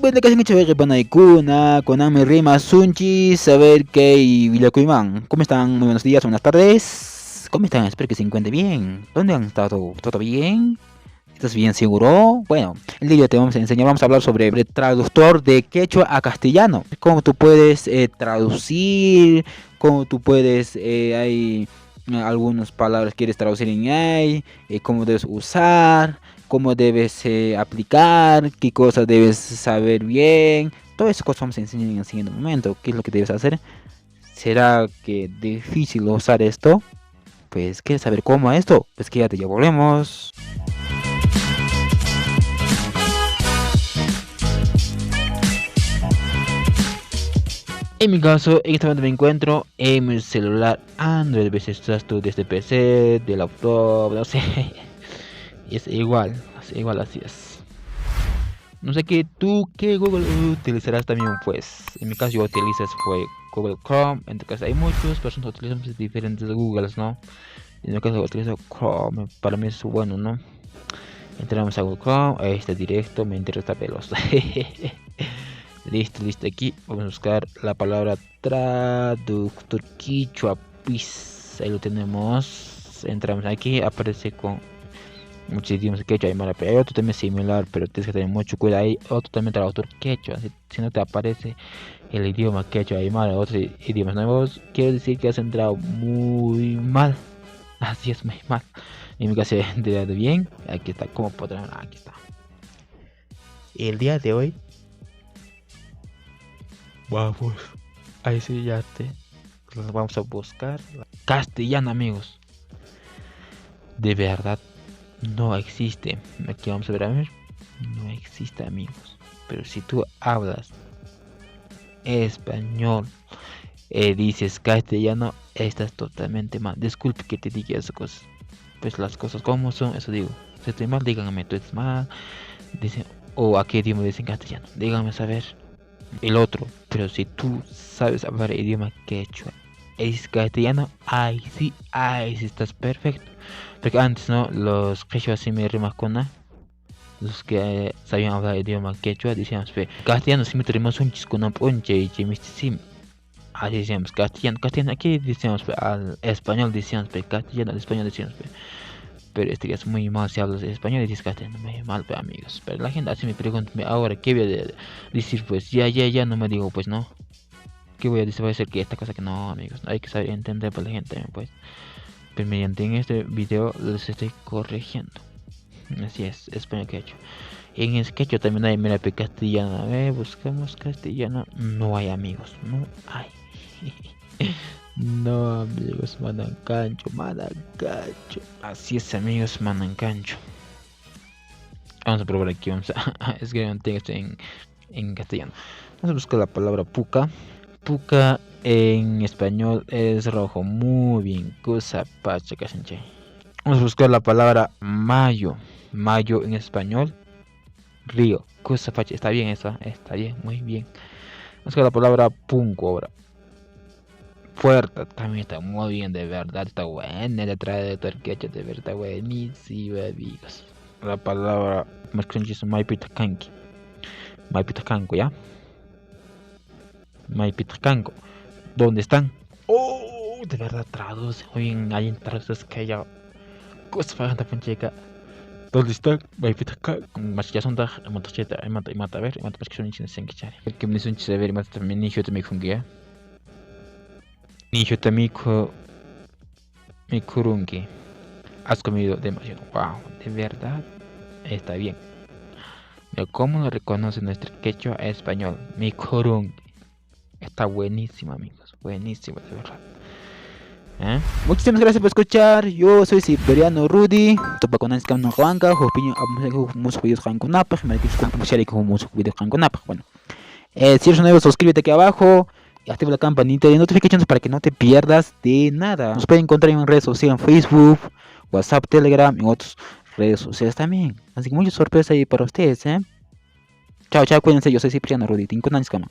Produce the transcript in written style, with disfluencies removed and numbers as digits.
bueno, casi me chévere Panaikuna, Konami Rima Sunchi, saber que y Villacuimán. ¿Cómo están? Muy buenos días, buenas tardes. ¿Cómo están? Espero que se encuentren bien. ¿Dónde han estado? ¿Todo bien? ¿Estás bien seguro? Bueno, el día de hoy te vamos a enseñar, vamos a hablar sobre el traductor de quechua a castellano. Cómo tú puedes traducir, cómo tú puedes, hay algunas palabras que quieres traducir en AI, cómo debes usar, cómo debes aplicar, qué cosas debes saber bien. Todas esas cosas vamos a enseñar en el siguiente momento. ¿Qué es lo que debes hacer? ¿Será que difícil usar esto? Pues, ¿quieres saber cómo esto? Pues quédate, ya volvemos. En mi caso, en este momento me encuentro en mi celular Android. A veces estás tú desde PC, de laptop, no sé. Y es igual así es. No sé qué qué Google utilizarás también, pues. En mi caso yo utilizo fue Google Chrome. En tu caso hay muchas personas que utilizan diferentes Googles, ¿no? En mi caso utilizo Chrome, para mí es bueno, ¿no? Entramos a Google Chrome, este directo, me interesa veloz. Listo, aquí vamos a buscar la palabra traductor quichua, pues ahí lo tenemos. Entramos aquí, aparece con muchos idiomas quechua, aymara, pero hay otro también similar, pero tienes que tener mucho cuidado. Hay otro también traductor quechua, si no te aparece el idioma quechua, aymara, otros idiomas nuevos, quiero decir que has entrado muy mal. Así es, muy mal. En mi caso he entrado bien. Aquí está, como podrán ver, aquí está. El día de hoy vamos a enseñarte, vamos a buscar castellano, amigos. De verdad no existe. Aquí vamos a ver, no existe, amigos. Pero si tú hablas español, dices castellano, estás totalmente mal. Disculpe que te diga esas cosas. Pues las cosas como son, eso digo. Si estoy mal, díganme, tú estás mal. Dicen, o a qué idioma dicen castellano. Díganme saber. El otro, pero si tú sabes hablar idioma quechua, es castellano, ahí sí estás perfecto. Porque antes, ¿no? Los quechuas sí me rimas con A. Los que sabían hablar idioma quechua decíamos, castellano sí me tenemos un chisco no ponche y sim. Así decíamos, castellano, aquí decíamos, al español decíamos, castellano, al español decíamos, pero este es muy mal si hablas español y dices castellano, muy mal, amigos. Pero la gente así me pregunta, ahora, ¿qué voy a decir? Pues ya, no me digo, pues no. ¿Qué voy a decir? Voy a decir que esta cosa que no, amigos. Hay que saber entender por la gente, pues. Pero mediante en este video les estoy corrigiendo. Así es, español que he hecho. En el sketch también hay, mira, castellano. A ver, buscamos castellano. No hay, amigos, no hay. No, amigos, Manancancho. Así es, amigos, Manancancho. Vamos a probar aquí, vamos a escribir un texto en castellano. Vamos a buscar la palabra puca. Puca en español es rojo. Muy bien, cosa pacha, casanche. Vamos a buscar la palabra mayo. Mayo en español, río. Cosa pacha, está bien esa, está bien, muy bien. Vamos a buscar la palabra punco ahora. Puerta también está muy bien, de verdad, está buena la traductor quechua, de verdad, buenísima, amigos. La palabra más crunchy es Maipitacanqui. Maipitacanco, ¿ya? Maipitacanco. ¿Dónde están? Oh, de verdad traduce muy bien. Hay traducciones que ya cosa falta pancheca. ¿Dónde están? Maipitacanco. Más ya son da motacheta, mata a ver, mata para que son hinchas en quichare. El que me dice un chiste a ver, mata también ni yo te me funguea. Ni yo te me kurungi. Has comido demasiado. Wow, de verdad está bien. ¿Cómo lo reconoce nuestro quechua español? Mi corung. Está buenísimo, amigos. Buenísimo, de verdad. Muchísimas gracias por escuchar. Yo soy Siberiano Rudy. Topa con Anscam no Juanca. Opinión a muchos videos con Napaj. Me disculpo con muchos videos con Napaj. Bueno, si eres nuevo, suscríbete aquí abajo. Y activa la campanita de notificaciones para que no te pierdas de nada. Nos pueden encontrar en redes sociales, en Facebook, WhatsApp, Telegram y otras redes sociales también. Así que muchas sorpresas ahí para ustedes, Chao, cuídense. Yo soy Cipriano Rudy. Tinko Nanskama.